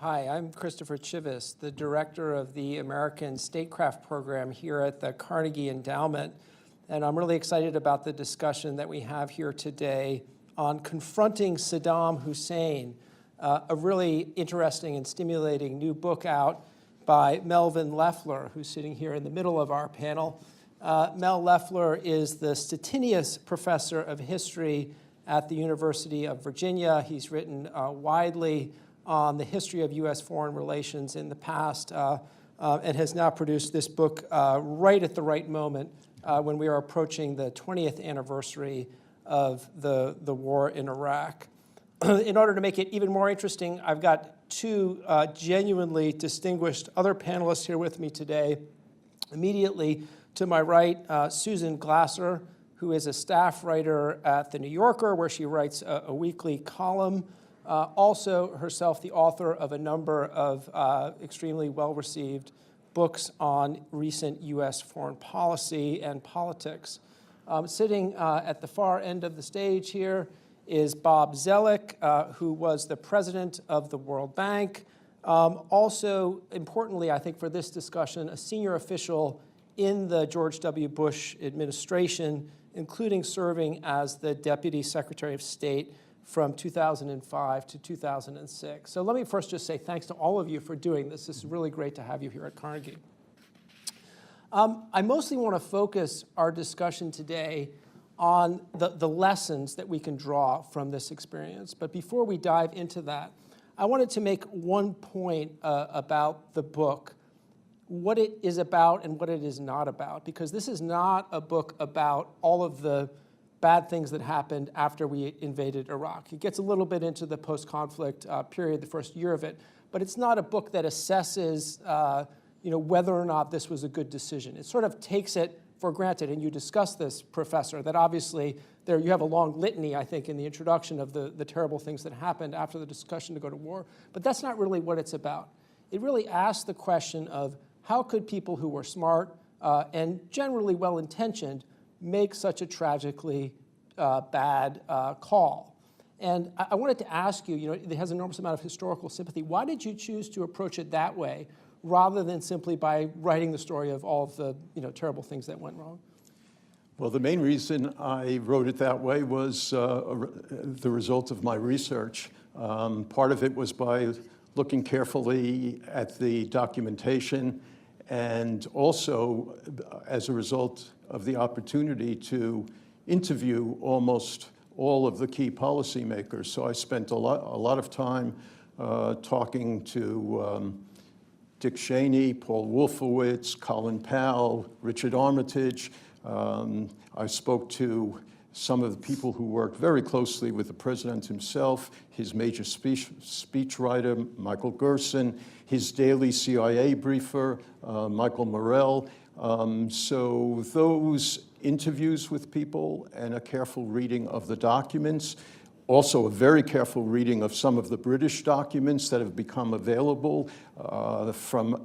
Hi, I'm Christopher Chivvis, the director of the American Statecraft program here at the Carnegie Endowment. And I'm really excited about the discussion that we have here today on Confronting Saddam Hussein, a really interesting and stimulating new book out by Melvyn Leffler, who's sitting here in the middle of our panel. Mel Leffler is the Stettinius Professor of History at the University of Virginia. He's written widely on the history of U.S. foreign relations in the past and has now produced this book right at the right moment when we are approaching the 20th anniversary of the war in Iraq. In order to make it even more interesting, I've got two genuinely distinguished other panelists here with me today. Immediately to my right, Susan Glasser, who is a staff writer at The New Yorker, where she writes a weekly column. Also herself the author of a number of extremely well-received books on recent U.S. foreign policy and politics. Sitting at the far end of the stage here is Bob Zoellick, who was the president of the World Bank. Also, importantly, I think for this discussion, a senior official in the George W. Bush administration, including serving as the Deputy Secretary of State from 2005 to 2006. So let me first just say thanks to all of you for doing this. This is really great to have you here at Carnegie. I mostly want to focus our discussion today on the lessons that we can draw from this experience. But before we dive into that, I wanted to make one point about the book, what it is about and what it is not about, because this is not a book about all of the bad things that happened after we invaded Iraq. It gets a little bit into the post-conflict period, the first year of it, but it's not a book that assesses whether or not this was a good decision. It sort of takes it for granted, and you discussed this, Professor, that obviously you have a long litany, I think, in the introduction of the terrible things that happened after the discussion to go to war, but that's not really what it's about. It really asks the question of how could people who were smart and generally well-intentioned make such a tragically bad call. And I wanted to ask you, it has an enormous amount of historical sympathy. Why did you choose to approach it that way rather than simply by writing the story of all of the terrible things that went wrong? Well, the main reason I wrote it that way was the result of my research. Part of it was by looking carefully at the documentation, and also as a result of the opportunity to interview almost all of the key policymakers. So I spent a lot of time talking to Dick Cheney, Paul Wolfowitz, Colin Powell, Richard Armitage. I spoke to some of the people who worked very closely with the president himself, his major speechwriter, Michael Gerson, his daily CIA briefer, Michael Morell. So those interviews with people and a careful reading of the documents, also a very careful reading of some of the British documents that have become available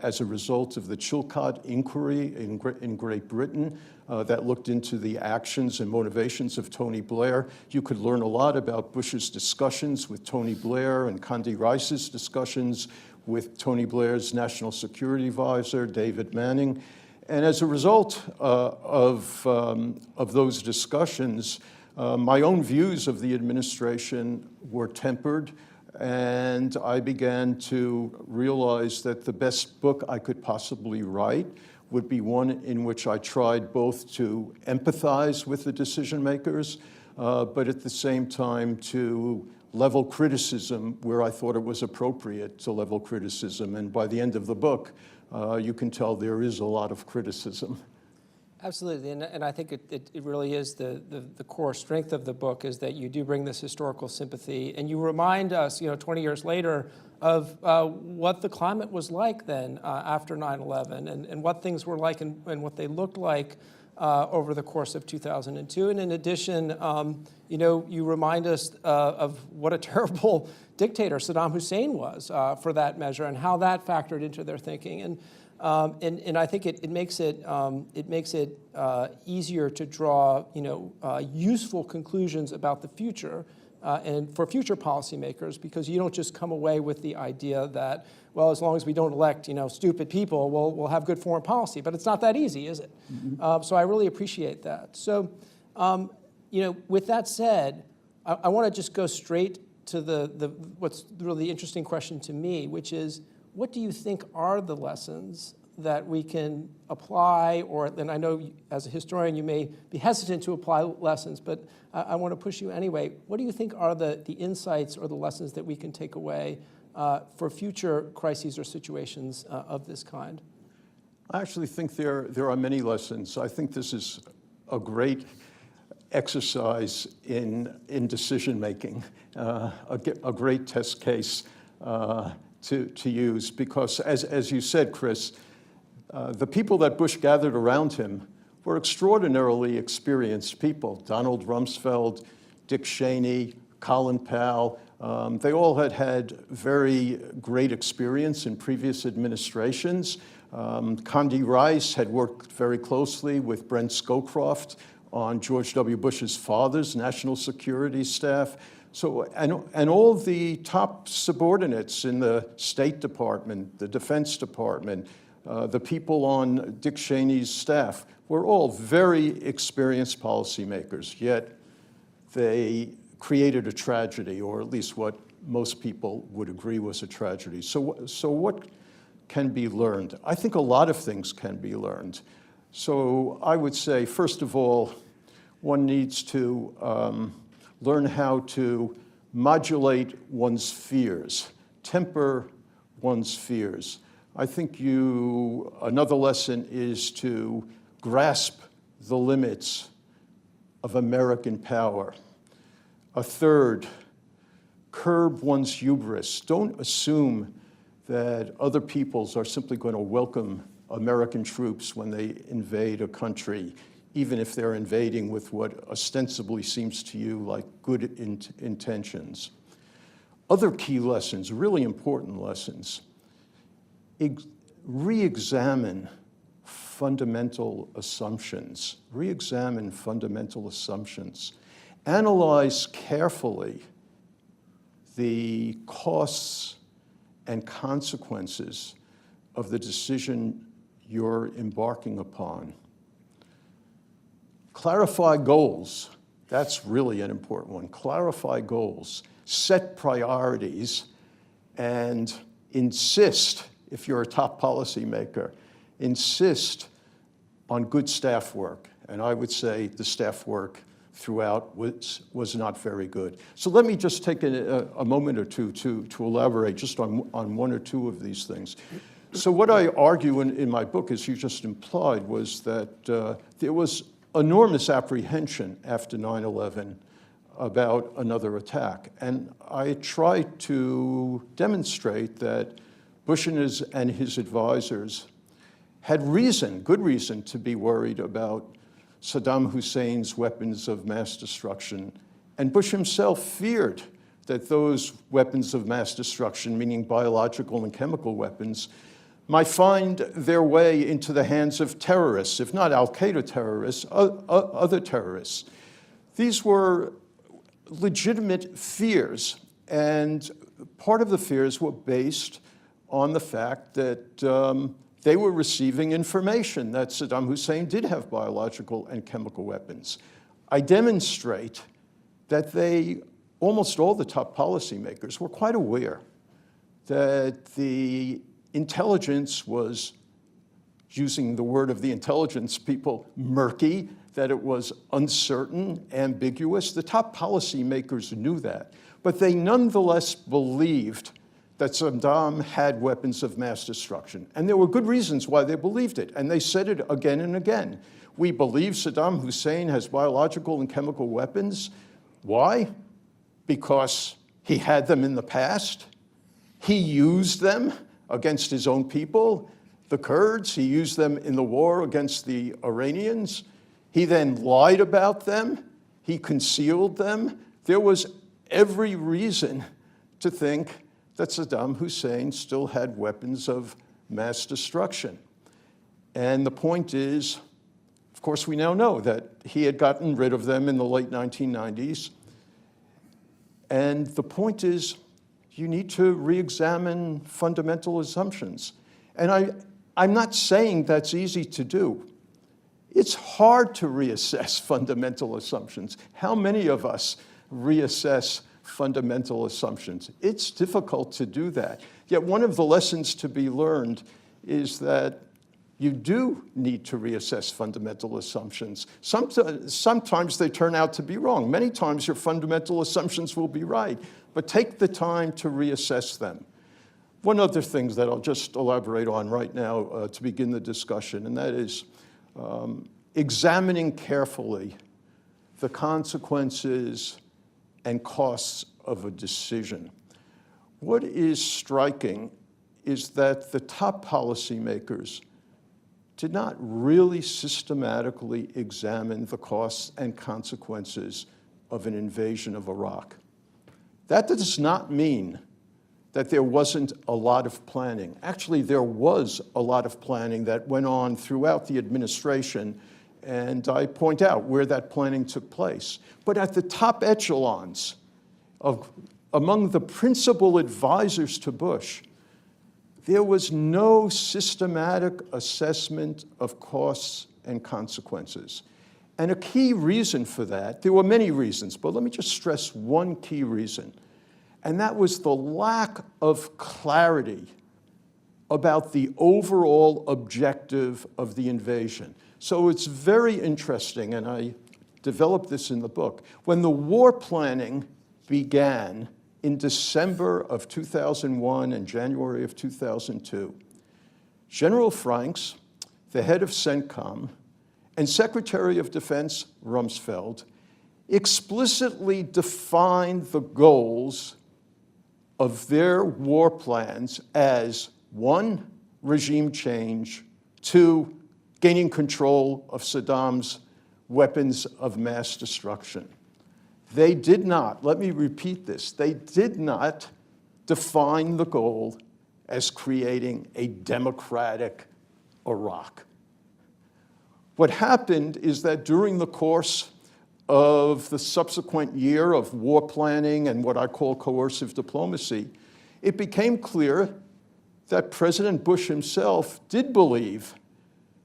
as a result of the Chilcot inquiry in Great Britain that looked into the actions and motivations of Tony Blair. You could learn a lot about Bush's discussions with Tony Blair and Condi Rice's discussions with Tony Blair's national security advisor, David Manning. And as a result of those discussions, my own views of the administration were tempered, and I began to realize that the best book I could possibly write would be one in which I tried both to empathize with the decision makers, but at the same time to level criticism where I thought it was appropriate to level criticism. And by the end of the book, you can tell there is a lot of criticism. Absolutely, and I think it really is the core strength of the book is that you do bring this historical sympathy, and you remind us, 20 years later, of what the climate was like then after 9/11, and what things were like and what they looked like over the course of 2002. And in addition, you remind us of what a terrible dictator Saddam Hussein was for that measure, and how that factored into their thinking. And I think it makes it easier to draw useful conclusions about the future and for future policymakers, because you don't just come away with the idea that, well, as long as we don't elect, stupid people, we'll have good foreign policy. But it's not that easy, is it? Mm-hmm. So I really appreciate that. So, with that said, I want to just go straight to the what's really the interesting question to me, which is, what do you think are the lessons that we can apply, and I know as a historian you may be hesitant to apply lessons, but I want to push you anyway. What do you think are the insights or the lessons that we can take away for future crises or situations of this kind? I actually think there are many lessons. I think this is a great exercise in decision making, a great test case to use, because as you said, Chris, the people that Bush gathered around him were extraordinarily experienced people. Donald Rumsfeld, Dick Cheney, Colin Powell, they all had very great experience in previous administrations. Condi Rice had worked very closely with Brent Scowcroft on George W. Bush's father's national security staff. So, and all the top subordinates in the State Department, the Defense Department, the people on Dick Cheney's staff were all very experienced policymakers, yet they created a tragedy, or at least what most people would agree was a tragedy. So what can be learned? I think a lot of things can be learned. So I would say, first of all, one needs to learn how to modulate one's fears, temper one's fears. I think another lesson is to grasp the limits of American power. A third, curb one's hubris. Don't assume that other peoples are simply going to welcome American troops when they invade a country, even if they're invading with what ostensibly seems to you like good intentions. Other key lessons, really important lessons. Re-examine fundamental assumptions. Re-examine fundamental assumptions. Analyze carefully the costs and consequences of the decision you're embarking upon. Clarify goals. That's really an important one. Clarify goals. Set priorities and insist, if you're a top policymaker, insist on good staff work. And I would say the staff work throughout was not very good. So let me just take a moment or two to elaborate just on one or two of these things. So what I argue in my book, as you just implied, was that there was enormous apprehension after 9/11 about another attack. And I try to demonstrate that Bush and his advisors had good reason to be worried about Saddam Hussein's weapons of mass destruction. And Bush himself feared that those weapons of mass destruction, meaning biological and chemical weapons, might find their way into the hands of terrorists, if not al-Qaeda terrorists, other terrorists. These were legitimate fears, and part of the fears were based on the fact that they were receiving information that Saddam Hussein did have biological and chemical weapons. I demonstrate that almost all the top policymakers were quite aware that the intelligence was, using the word of the intelligence people, murky, that it was uncertain, ambiguous. The top policymakers knew that, but they nonetheless believed that Saddam had weapons of mass destruction. And there were good reasons why they believed it, and they said it again and again. We believe Saddam Hussein has biological and chemical weapons. Why? Because he had them in the past. He used them against his own people, the Kurds. He used them in the war against the Iranians. He then lied about them. He concealed them. There was every reason to think that Saddam Hussein still had weapons of mass destruction. And the point is, of course, we now know that he had gotten rid of them in the late 1990s. And the point is, you need to re-examine fundamental assumptions. And I'm not saying that's easy to do. It's hard to reassess fundamental assumptions. How many of us reassess fundamental assumptions? It's difficult to do that. Yet one of the lessons to be learned is that you do need to reassess fundamental assumptions. Sometimes they turn out to be wrong. Many times your fundamental assumptions will be right, but take the time to reassess them. One other thing that I'll just elaborate on right now to begin the discussion, and that is examining carefully the consequences and costs of a decision. What is striking is that the top policymakers did not really systematically examine the costs and consequences of an invasion of Iraq. That does not mean that there wasn't a lot of planning. Actually, there was a lot of planning that went on throughout the administration, and I point out where that planning took place. But at the top echelons, among the principal advisors to Bush, there was no systematic assessment of costs and consequences. And a key reason for that, there were many reasons, but let me just stress one key reason, and that was the lack of clarity about the overall objective of the invasion. So it's very interesting, and I developed this in the book. When the war planning began in December of 2001 and January of 2002, General Franks, the head of CENTCOM, and Secretary of Defense Rumsfeld explicitly defined the goals of their war plans as 1, regime change, 2, gaining control of Saddam's weapons of mass destruction. They did not, let me repeat this, they did not define the goal as creating a democratic Iraq. What happened is that during the course of the subsequent year of war planning and what I call coercive diplomacy, it became clear that President Bush himself did believe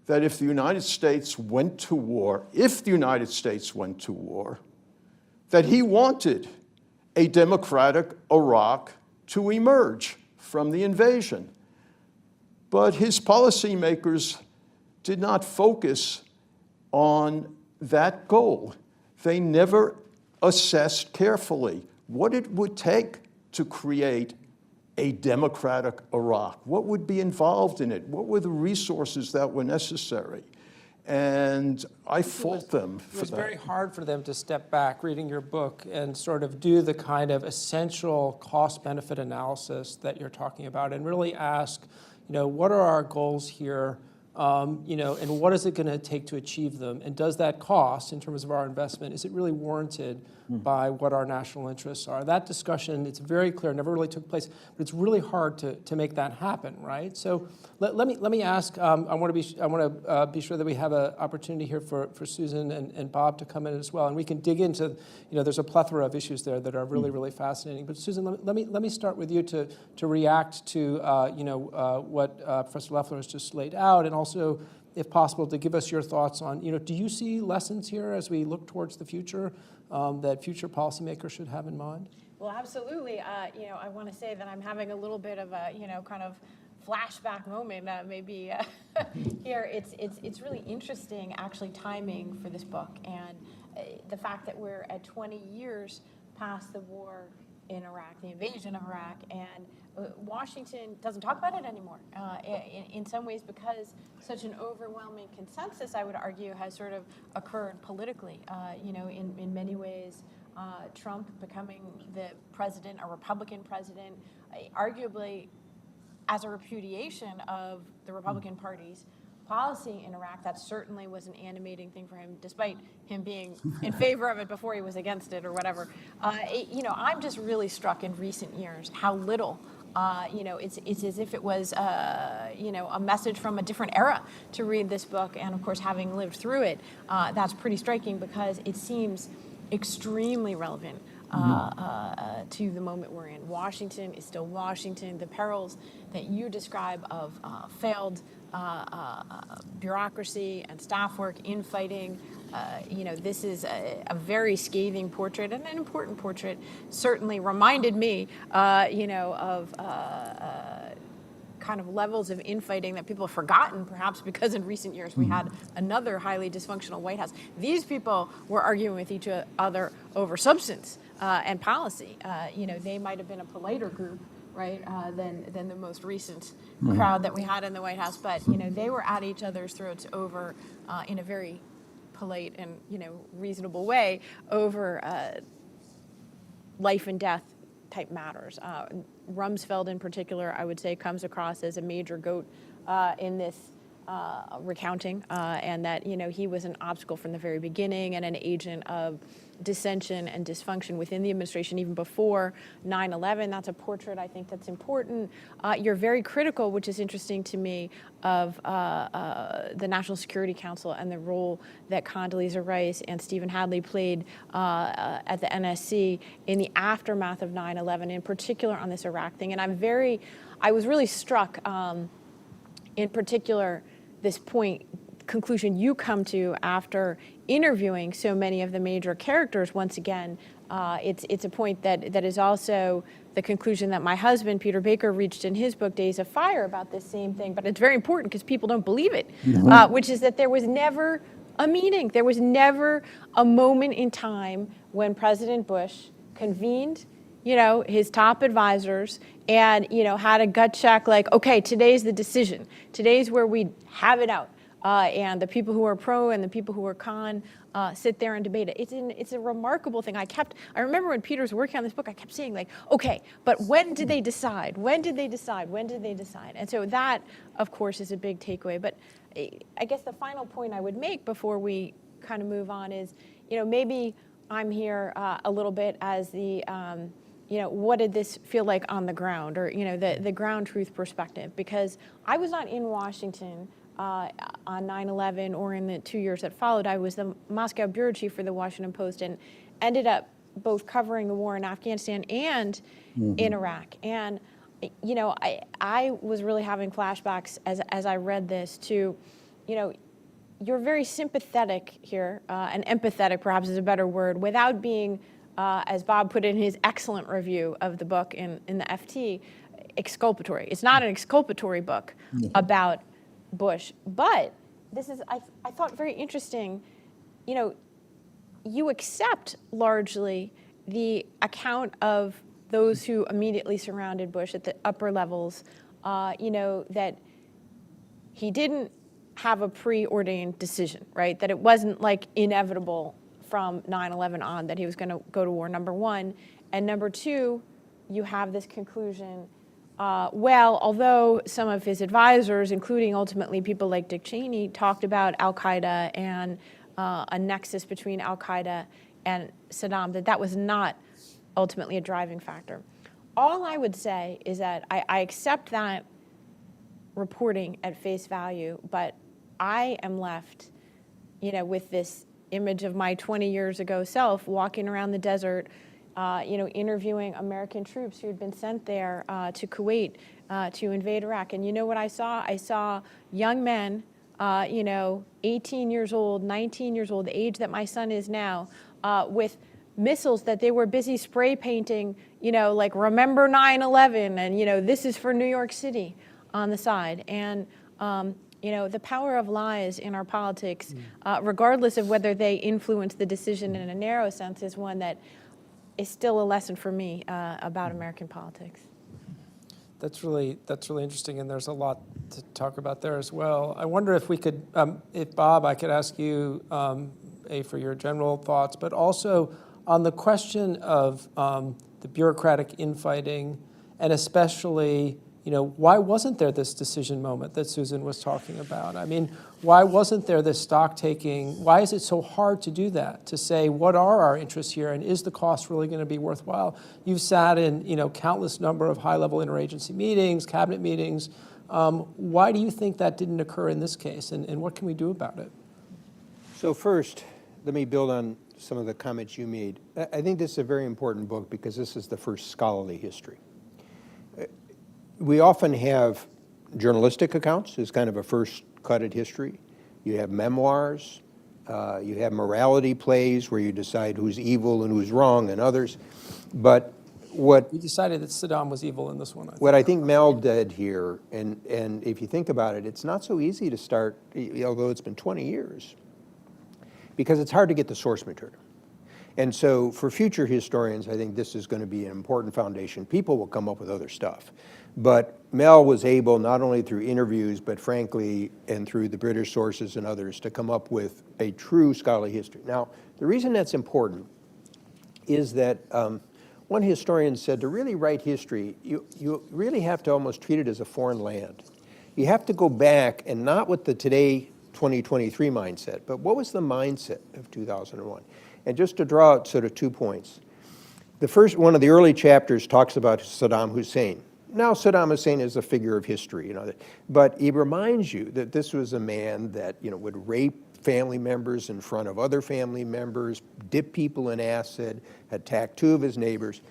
that if the United States went to war, that he wanted a democratic Iraq to emerge from the invasion. But his policymakers did not focus on that goal. They never assessed carefully what it would take to create a democratic Iraq. What would be involved in it? What were the resources that were necessary? And I fault them for that. It was very hard for them to step back, reading your book, and sort of do the kind of essential cost-benefit analysis that you're talking about, and really ask, what are our goals here, and what is it going to take to achieve them? And does that cost, in terms of our investment, is it really warranted by what our national interests are? That discussion, it's very clear, never really took place, but it's really hard to make that happen, right? So let me ask. I want to be sure that we have an opportunity here for Susan and Bob to come in as well, and we can dig into. There's a plethora of issues there that are really really fascinating. But Susan, let me start with you to react to what Professor Leffler has just laid out, and also, if possible, to give us your thoughts on, do you see lessons here as we look towards the future that future policymakers should have in mind? Well, absolutely. I want to say that I'm having a little bit of a, kind of flashback moment maybe here. It's really interesting, actually, timing for this book, and the fact that we're at 20 years past the war in Iraq, the invasion of Iraq, and Washington doesn't talk about it anymore. In some ways, because such an overwhelming consensus, I would argue, has sort of occurred politically. In many ways, Trump becoming the president, a Republican president, arguably as a repudiation of the Republican Party's policy in Iraq. That certainly was an animating thing for him, despite him being in favor of it before he was against it or whatever. I'm just really struck in recent years how little. It's as if it was, a message from a different era to read this book. And of course, having lived through it, that's pretty striking because it seems extremely relevant to the moment we're in. Washington is still Washington. The perils that you describe of failed bureaucracy and staff work, infighting, this is a very scathing portrait and an important portrait. Certainly reminded me, of kind of levels of infighting that people have forgotten, perhaps because in recent years we had another highly dysfunctional White House. These people were arguing with each other over substance and policy. They might have been a politer group, right, than the most recent crowd that we had in the White House, but they were at each other's throats over, in a very polite and reasonable way, over life and death type matters. Rumsfeld in particular, I would say, comes across as a major goat in this recounting, and that he was an obstacle from the very beginning and an agent of dissension and dysfunction within the administration even before 9/11. That's a portrait I think that's important. You're very critical, which is interesting to me, of the National Security Council and the role that Condoleezza Rice and Stephen Hadley played at the NSC in the aftermath of 9/11, in particular on this Iraq thing. And I was really struck, in particular, this conclusion you come to after interviewing so many of the major characters. Once again, it's a point that is also the conclusion that my husband, Peter Baker, reached in his book, Days of Fire, about this same thing. But it's very important because people don't believe it, which is that there was never a meeting. There was never a moment in time when President Bush convened his top advisors and, had a gut check like, okay, today's the decision. Today's where we have it out. And the people who are pro and the people who are con sit there and debate it. It's a remarkable thing. I remember when Peter was working on this book, I kept saying like, okay, but when did they decide? When did they decide? When did they decide? And so that, of course, is a big takeaway. But I guess the final point I would make before we kind of move on is, maybe I'm here a little bit as the, what did this feel like on the ground, or, the ground truth perspective, because I was not in Washington on 9/11 or in the 2 years that followed. I was the Moscow bureau chief for the Washington Post and ended up both covering the war in Afghanistan and in Iraq. And, I was really having flashbacks as I read this to, you're very sympathetic here, and empathetic perhaps is a better word, without being, as Bob put in his excellent review of the book in the FT, exculpatory. It's not an exculpatory book about Bush, but this is, I thought, very interesting. You accept largely the account of those who immediately surrounded Bush at the upper levels, that he didn't have a preordained decision, right? That it wasn't like inevitable from 9/11 on that he was going to go to war, number one. And number two, you have this conclusion, although some of his advisors, including ultimately people like Dick Cheney, talked about al-Qaeda and a nexus between al-Qaeda and Saddam, that was not ultimately a driving factor. All I would say is that I accept that reporting at face value, but I am left, with this image of my 20 years ago self walking around the desert, interviewing American troops who had been sent there to Kuwait to invade Iraq. And you know what I saw? I saw young men, 18 years old, 19 years old, the age that my son is now, with missiles that they were busy spray painting, like remember 9/11 and, this is for New York City on the side. And, the power of lies in our politics, regardless of whether they influence the decision in a narrow sense, is one that is still a lesson for me about American politics. That's really interesting, and there's a lot to talk about there as well. I wonder if we could, if Bob, I could ask you, for your general thoughts, but also on the question of the bureaucratic infighting, and especially, why wasn't there this decision moment that Susan was talking about? I mean, why wasn't there this stock taking? Why is it so hard to do that, to say what are our interests here and is the cost really going to be worthwhile? You've sat in, countless number of high-level interagency meetings, cabinet meetings. Why do you think that didn't occur in this case, and what can we do about it? So first, let me build on some of the comments you made. I think this is a very important book because this is the first scholarly history. We often have journalistic accounts as kind of a first cut at history. You have memoirs, you have morality plays where you decide who's evil and who's wrong and others. But what We decided that Saddam was evil in this one. what I think Mel did here, and if you think about it, it's not so easy to start, although it's been 20 years, because it's hard to get the source material. And so for future historians, I think this is going to be an important foundation. People will come up with other stuff. But Mel was able, not only through interviews, but frankly, and through the British sources and others, to come up with a true scholarly history. Now, the reason that's important is that one historian said to really write history, you really have to almost treat it as a foreign land. You have to go back, and not with the today 2023 mindset, but what was the mindset of 2001? And just to draw out sort of 2 points. The first, one of the early chapters talks about Saddam Hussein. Now, Saddam Hussein is a figure of history, but he reminds you that this was a man that would rape family members in front of other family members, dip people in acid, attack 2 of his neighbors.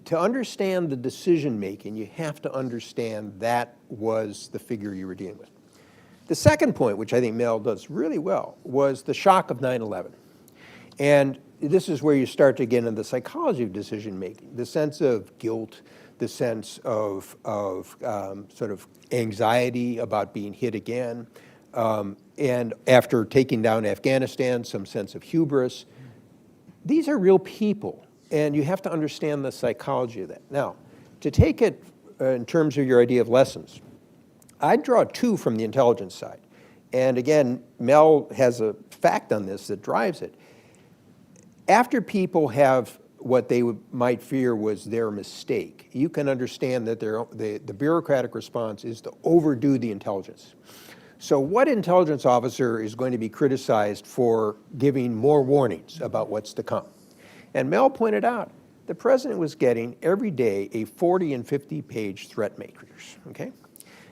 To understand the decision making, you have to understand that was the figure you were dealing with. The second point, which I think Mel does really well, was the shock of 9/11. And this is where you start to get into the psychology of decision making, the sense of guilt, the sense of sort of anxiety about being hit again, and after taking down Afghanistan, some sense of hubris. These are real people, and you have to understand the psychology of that. Now, to take it in terms of your idea of lessons, I'd draw 2 from the intelligence side. And again, Mel has a fact on this that drives it. After people have what they might fear was their mistake, you can understand that the bureaucratic response is to overdo the intelligence. So what intelligence officer is going to be criticized for giving more warnings about what's to come? And Mel pointed out, the president was getting every day a 40 and 50-page threat matrix, okay?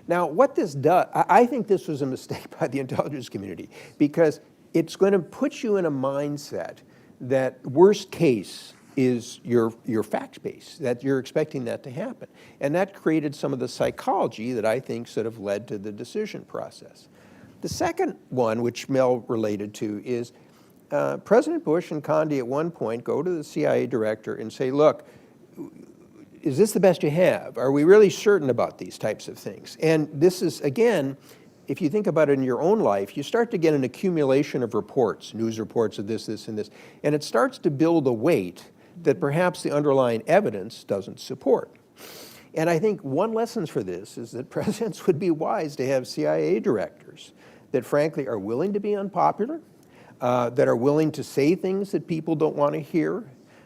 Now, what this does, I think this was a mistake by the intelligence community, because it's going to put you in a mindset that worst case is your fact base, that you're expecting that to happen. And that created some of the psychology that I think sort of led to the decision process. The second one, which Mel related to, is President Bush and Condi at one point go to the CIA director and say, look, is this the best you have? Are we really certain about these types of things? And this is, again, if you think about it in your own life, you start to get an accumulation of reports, news reports of this, this, and this, and it starts to build a weight that perhaps the underlying evidence doesn't support. And I think one lesson for this is that presidents would be wise to have CIA directors that frankly are willing to be unpopular, that are willing to say things that people don't want to hear.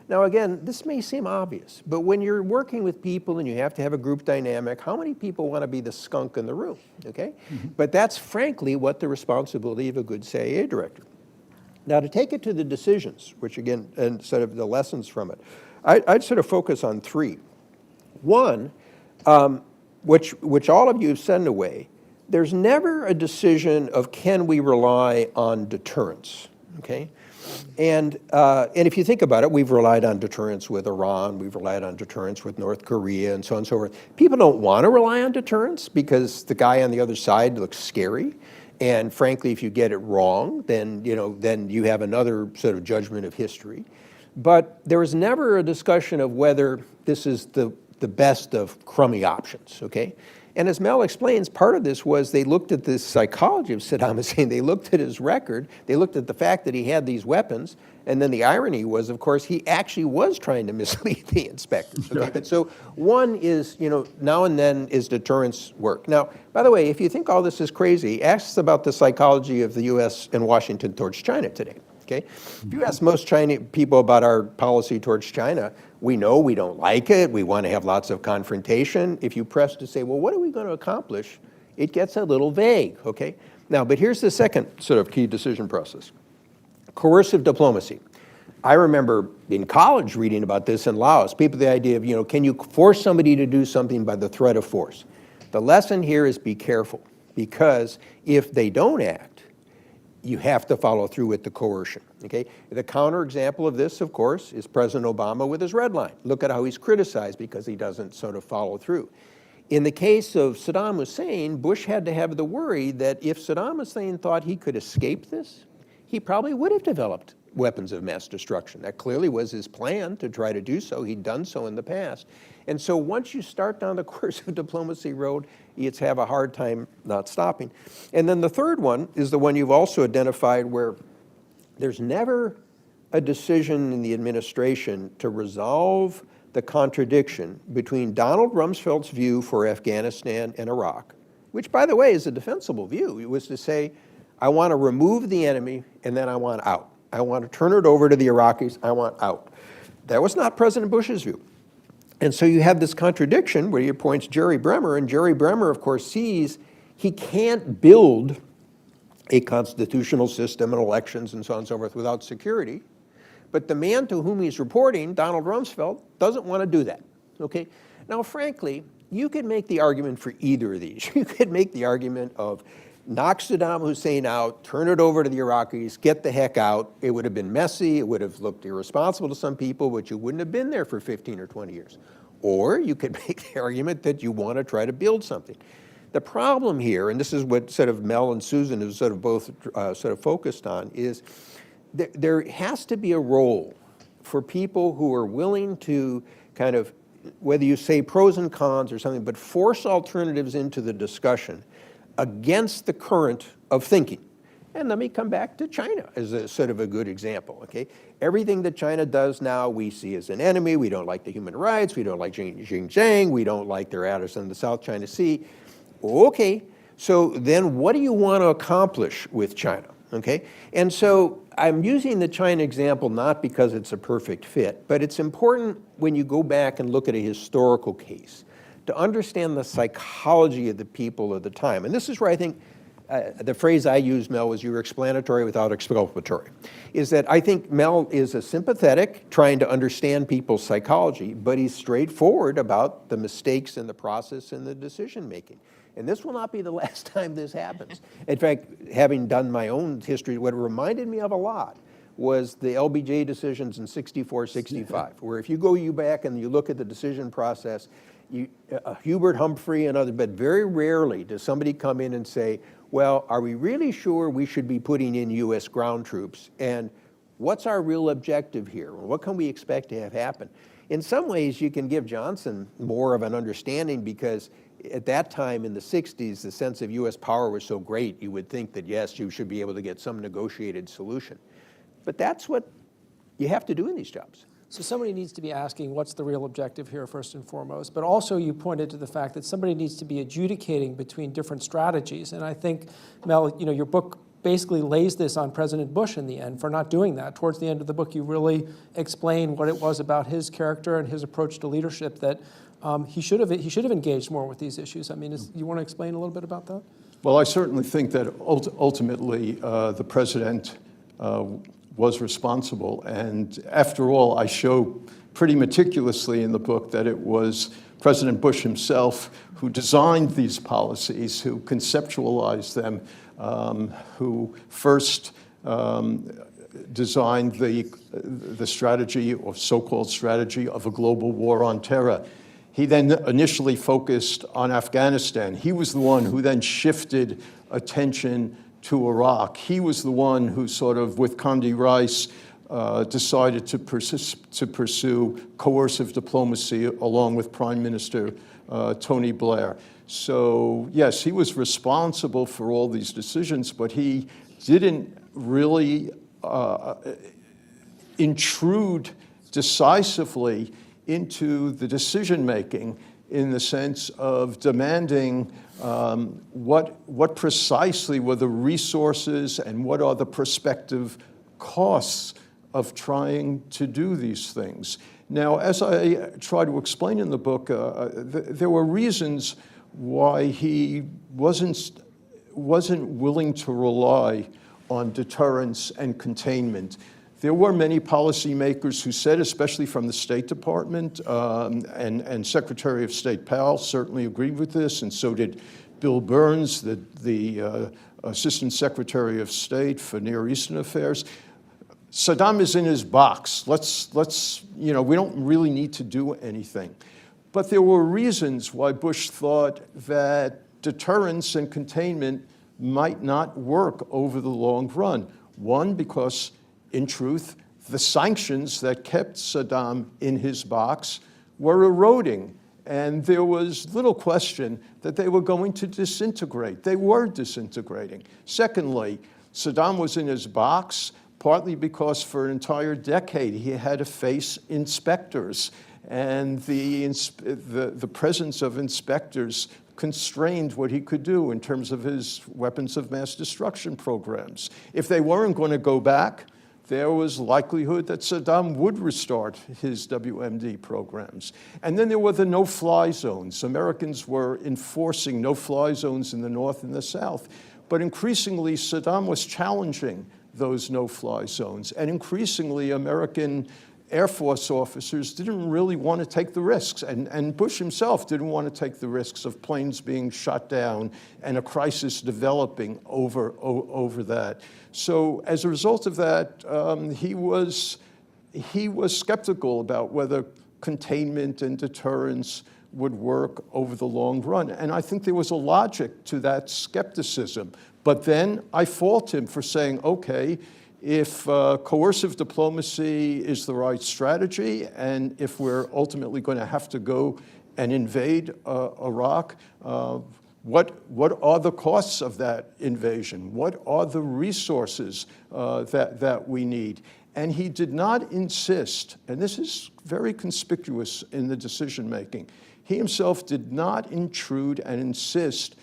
Now again, this may seem obvious, but when you're working with people and you have to have a group dynamic, how many people want to be the skunk in the room, okay? Mm-hmm. But that's frankly what the responsibility of a good CIA director. Now to take it to the decisions, which again, and sort of the lessons from it, I'd sort of focus on 3. One, which all of you have said in a way, there's never a decision of can we rely on deterrence, okay? And if you think about it, we've relied on deterrence with Iran, we've relied on deterrence with North Korea, and so on and so forth. People don't want to rely on deterrence because the guy on the other side looks scary. And frankly, if you get it wrong, then you have another sort of judgment of history. But there was never a discussion of whether this is the best of crummy options, okay? And as Mel explains, part of this was they looked at the psychology of Saddam Hussein, they looked at his record, they looked at the fact that he had these weapons, and then the irony was, of course, he actually was trying to mislead the inspectors. Okay? Right. So one is, now and then is deterrence work. Now, by the way, if you think all this is crazy, ask us about the psychology of the US and Washington towards China today. Okay? If you ask most Chinese people about our policy towards China, we know we don't like it, we want to have lots of confrontation. If you press to say, well, what are we going to accomplish? It gets a little vague, okay? Now, but here's the second sort of key decision process. Coercive diplomacy. I remember in college reading about this in Laos, people, the idea of, can you force somebody to do something by the threat of force? The lesson here is be careful, because if they don't act, you have to follow through with the coercion, okay? The counterexample of this, of course, is President Obama with his red line. Look at how he's criticized because he doesn't sort of follow through. In the case of Saddam Hussein, Bush had to have the worry that if Saddam Hussein thought he could escape this, he probably would have developed weapons of mass destruction. That clearly was his plan to try to do so. He'd done so in the past. And so once you start down the coercive diplomacy road, you have a hard time not stopping. And then the third one is the one you've also identified, where there's never a decision in the administration to resolve the contradiction between Donald Rumsfeld's view for Afghanistan and Iraq, which, by the way, is a defensible view. It was to say, I want to remove the enemy, and then I want out. I want to turn it over to the Iraqis. I want out. That was not President Bush's view. And so you have this contradiction where he appoints Jerry Bremer, and Jerry Bremer, of course, sees he can't build a constitutional system and elections and so on and so forth without security. But the man to whom he's reporting, Donald Rumsfeld, doesn't want to do that, okay? Now, frankly, you could make the argument for either of these. You could make the argument of knock Saddam Hussein out, turn it over to the Iraqis, get the heck out. It would have been messy. It would have looked irresponsible to some people, but you wouldn't have been there for 15 or 20 years. Or you could make the argument that you want to try to build something. The problem here, and this is what sort of Mel and Susan have sort of both sort of focused on, is there has to be a role for people who are willing to kind of, whether you say pros and cons or something, but force alternatives into the discussion against the current of thinking. And let me come back to China as a sort of a good example, okay? Everything that China does now we see as an enemy. We don't like the human rights. We don't like Xinjiang. We don't like their address in the South China Sea. Okay, so then what do you want to accomplish with China, okay? And so I'm using the China example not because it's a perfect fit, but it's important when you go back and look at a historical case to understand the psychology of the people of the time. And this is where I think the phrase I used, Mel, was you were explanatory without exculpatory, is that I think Mel is a sympathetic, trying to understand people's psychology, but he's straightforward about the mistakes in the process and the decision-making. And this will not be the last time this happens. In fact, having done my own history, what it reminded me of a lot was the LBJ decisions in 64, 65, where if you go back and you look at the decision process, Hubert Humphrey and others, but very rarely does somebody come in and say, well, are we really sure we should be putting in U.S. ground troops? And what's our real objective here? What can we expect to have happen? In some ways, you can give Johnson more of an understanding because at that time in the 60s, the sense of U.S. power was so great, you would think that, yes, you should be able to get some negotiated solution. But that's what you have to do in these jobs. So somebody needs to be asking what's the real objective here first and foremost, but also you pointed to the fact that somebody needs to be adjudicating between different strategies. And I think, Mel, you know, your book basically lays this on President Bush in the end for not doing that. Towards the end of the book, you really explain what it was about his character and his approach to leadership that he should have engaged more with these issues. I mean, you want to explain a little bit about that? Well, I certainly think that ultimately the president was responsible. And after all, I show pretty meticulously in the book that it was President Bush himself who designed these policies, who conceptualized them, who first designed the strategy or so-called strategy of a global war on terror. He then initially focused on Afghanistan. He was the one who then shifted attention to Iraq. He was the one who sort of, with Condi Rice, decided to pursue coercive diplomacy along with Prime Minister Tony Blair. So yes, he was responsible for all these decisions, but he didn't really intrude decisively into the decision-making in the sense of demanding what precisely were the resources and what are the prospective costs of trying to do these things. Now, as I try to explain in the book, there were reasons why he wasn't willing to rely on deterrence and containment. There were many policymakers who said, especially from the State Department, and Secretary of State Powell certainly agreed with this, and so did Bill Burns, the Assistant Secretary of State for Near Eastern Affairs. Saddam is in his box. Let's we don't really need to do anything. But there were reasons why Bush thought that deterrence and containment might not work over the long run. One, because in truth, the sanctions that kept Saddam in his box were eroding. And there was little question that they were going to disintegrate. They were disintegrating. Secondly, Saddam was in his box partly because for an entire decade he had to face inspectors. And the presence of inspectors constrained what he could do in terms of his weapons of mass destruction programs. If they weren't going to go back, there was likelihood that Saddam would restart his WMD programs. And then there were the no-fly zones. Americans were enforcing no-fly zones in the North and the South. But increasingly, Saddam was challenging those no-fly zones. And increasingly, American Air Force officers didn't really want to take the risks. And Bush himself didn't want to take the risks of planes being shot down and a crisis developing over that. So as a result of that, he was skeptical about whether containment and deterrence would work over the long run. And I think there was a logic to that skepticism. But then I fault him for saying, okay, if coercive diplomacy is the right strategy, and if we're ultimately going to have to go and invade Iraq, what are the costs of that invasion? What are the resources that we need? And he did not insist, and this is very conspicuous in the decision-making, he himself did not intrude and insist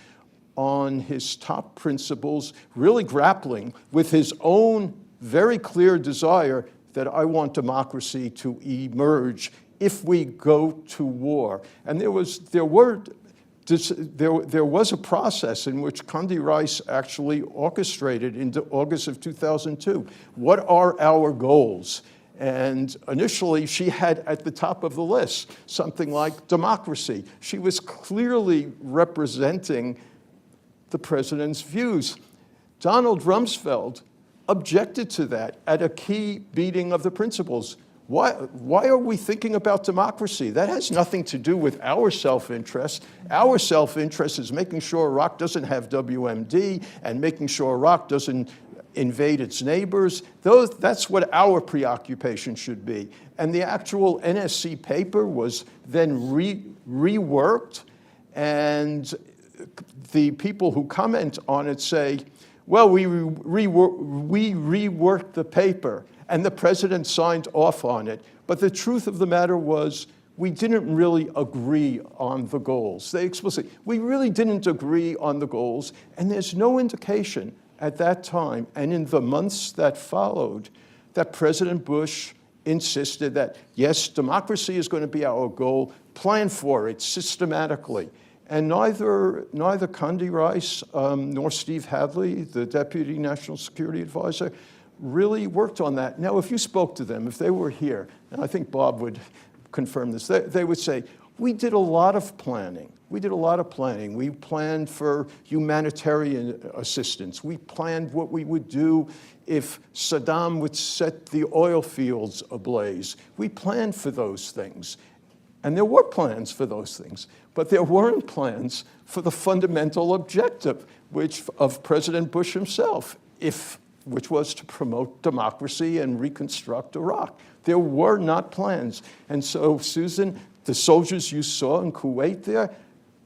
on his top principles, really grappling with his own very clear desire that I want democracy to emerge if we go to war. And there was a process in which Condi Rice actually orchestrated into August of 2002. What are our goals? And initially, she had at the top of the list something like democracy. She was clearly representing the president's views. Donald Rumsfeld objected to that at a key meeting of the principals. Why are we thinking about democracy? That has nothing to do with our self-interest. Our self-interest is making sure Iraq doesn't have WMD and making sure Iraq doesn't invade its neighbors. That's what our preoccupation should be. And the actual NSC paper was then reworked, and the people who comment on it say, well, we reworked the paper, and the president signed off on it. But the truth of the matter was, we didn't really agree on the goals. They explicitly, we really didn't agree on the goals, and there's no indication at that time, and in the months that followed, that President Bush insisted that, yes, democracy is going to be our goal, plan for it systematically. And neither Condi Rice nor Steve Hadley, the Deputy National Security Advisor, really worked on that. Now, if you spoke to them, if they were here, and I think Bob would confirm this, they would say, we did a lot of planning. We did a lot of planning. We planned for humanitarian assistance. We planned what we would do if Saddam would set the oil fields ablaze. We planned for those things. And there were plans for those things, but there weren't plans for the fundamental objective of President Bush himself, which was to promote democracy and reconstruct Iraq. There were not plans. And so, Susan, the soldiers you saw in Kuwait there,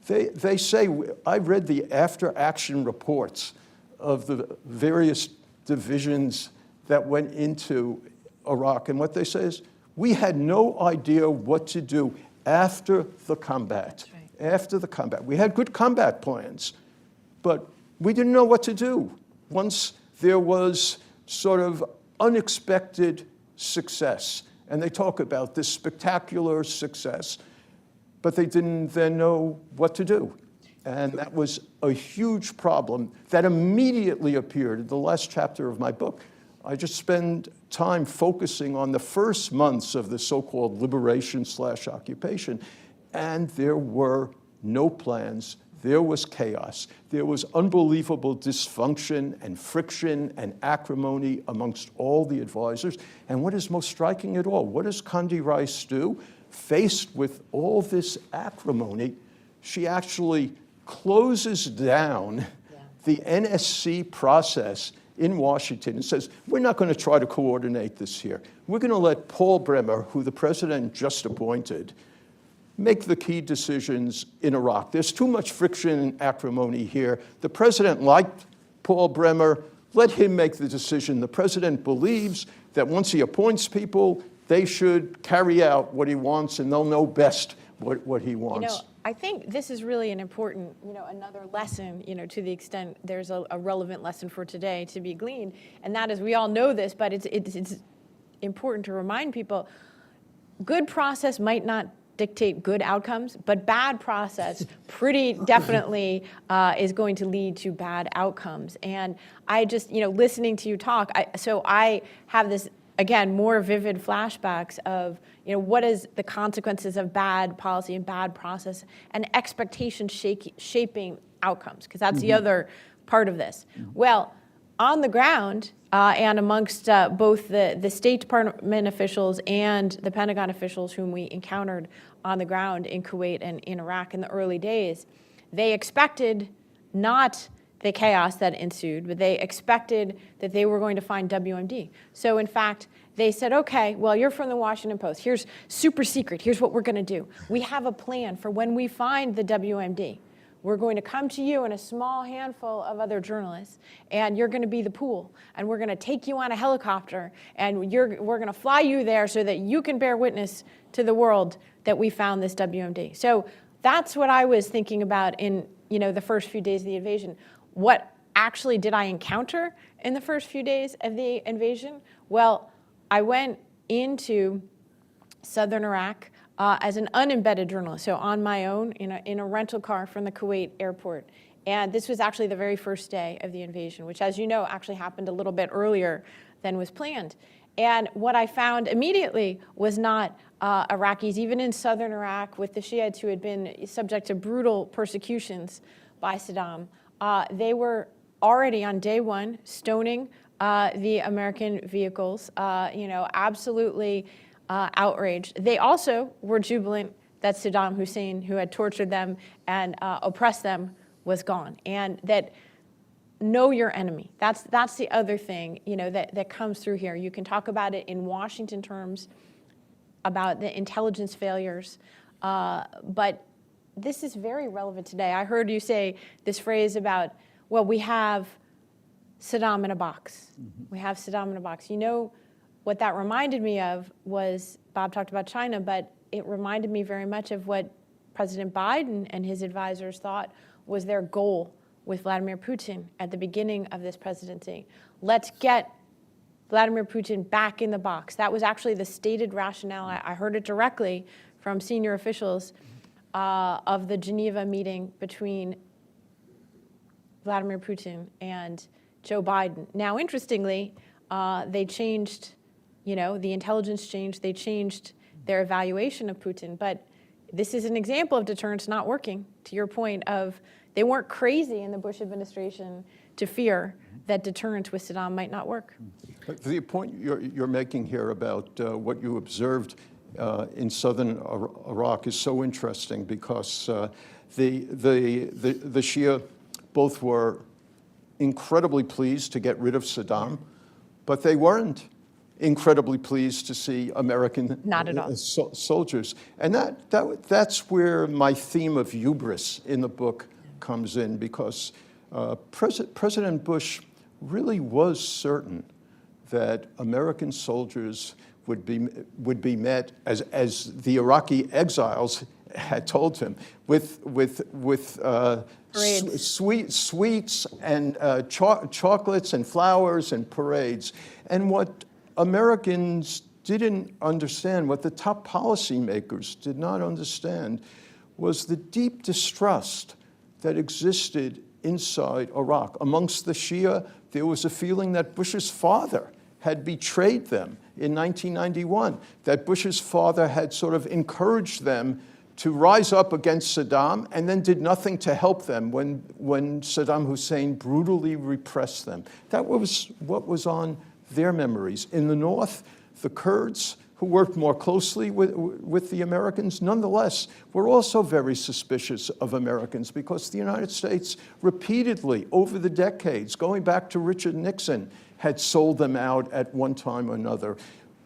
they say, I read the after-action reports of the various divisions that went into Iraq, and what they say is, we had no idea what to do after the combat. Right. After the combat. We had good combat plans, but we didn't know what to do once there was sort of unexpected success. And they talk about this spectacular success, but they didn't then know what to do. And that was a huge problem that immediately appeared in the last chapter of my book. I just spend time focusing on the first months of the so-called liberation/occupation, and there were no plans. there was chaos. There was unbelievable dysfunction and friction and acrimony amongst all the advisors. And what is most striking at all, what does Condi Rice do? Faced with all this acrimony, she actually closes down the NSC process in Washington and says, we're not going to try to coordinate this here. We're going to let Paul Bremer, who the president just appointed, make the key decisions in Iraq. There's too much friction and acrimony here. The president liked Paul Bremer. Let him make the decision. The president believes that once he appoints people, they should carry out what he wants, and they'll know best what he wants. I think this is really an important, another lesson, to the extent there's a relevant lesson for today to be gleaned. And that is, we all know this, but it's important to remind people, good process might not dictate good outcomes, but bad process pretty definitely is going to lead to bad outcomes. And I just, listening to you talk, so I have this, again, more vivid flashbacks of, what is the consequences of bad policy and bad process and expectation shaping outcomes, because that's the other part of this. Well, on the ground and amongst both the State Department officials and the Pentagon officials whom we encountered on the ground in Kuwait and in Iraq in the early days, they expected not the chaos that ensued, but they expected that they were going to find WMD. So in fact, they said, okay, well, you're from the Washington Post. Here's super secret. Here's what we're going to do. We have a plan for when we find the WMD. We're going to come to you and a small handful of other journalists, and you're going to be the pool, and we're going to take you on a helicopter, and we're going to fly you there so that you can bear witness to the world that we found this WMD. So that's what I was thinking about in the first few days of the invasion. What actually did I encounter in the first few days of the invasion? Well, I went into southern Iraq as an unembedded journalist, so on my own in a rental car from the Kuwait airport. And this was actually the very first day of the invasion, which, as you know, actually happened a little bit earlier than was planned. And what I found immediately was not Iraqis, even in southern Iraq, with the Shiites who had been subject to brutal persecutions by Saddam. They were already on day one stoning the American vehicles, absolutely outraged. They also were jubilant that Saddam Hussein, who had tortured them and oppressed them, was gone, and that know your enemy. That's the other thing, that comes through here. You can talk about it in Washington terms, about the intelligence failures, but this is very relevant today. I heard you say this phrase about, well, we have Saddam in a box. We have Saddam in a box. What that reminded me of was, Bob talked about China, but it reminded me very much of what President Biden and his advisors thought was their goal with Vladimir Putin at the beginning of this presidency. Let's get Vladimir Putin back in the box. That was actually the stated rationale. I heard it directly from senior officials of the Geneva meeting between Vladimir Putin and Joe Biden. Now, interestingly, they changed, the intelligence changed, they changed their evaluation of Putin, but this is an example of deterrence not working, to your point of they weren't crazy in the Bush administration to fear that deterrence with Saddam might not work. The point you're making here about what you observed in southern Iraq is so interesting because the Shia both were incredibly pleased to get rid of Saddam, but they weren't incredibly pleased to see American Not at all. Soldiers. And that's where my theme of hubris in the book comes in, because President Bush really was certain that American soldiers would be met, as the Iraqi exiles had told him, with sweets and chocolates and flowers and parades. And what Americans didn't understand, what the top policymakers did not understand, was the deep distrust that existed inside Iraq. Amongst the Shia, there was a feeling that Bush's father had betrayed them in 1991, that Bush's father had sort of encouraged them to rise up against Saddam and then did nothing to help them when Saddam Hussein brutally repressed them. That was what was on their memories. In the north, the Kurds, who worked more closely with the Americans, nonetheless, were also very suspicious of Americans because the United States repeatedly, over the decades, going back to Richard Nixon, had sold them out at one time or another.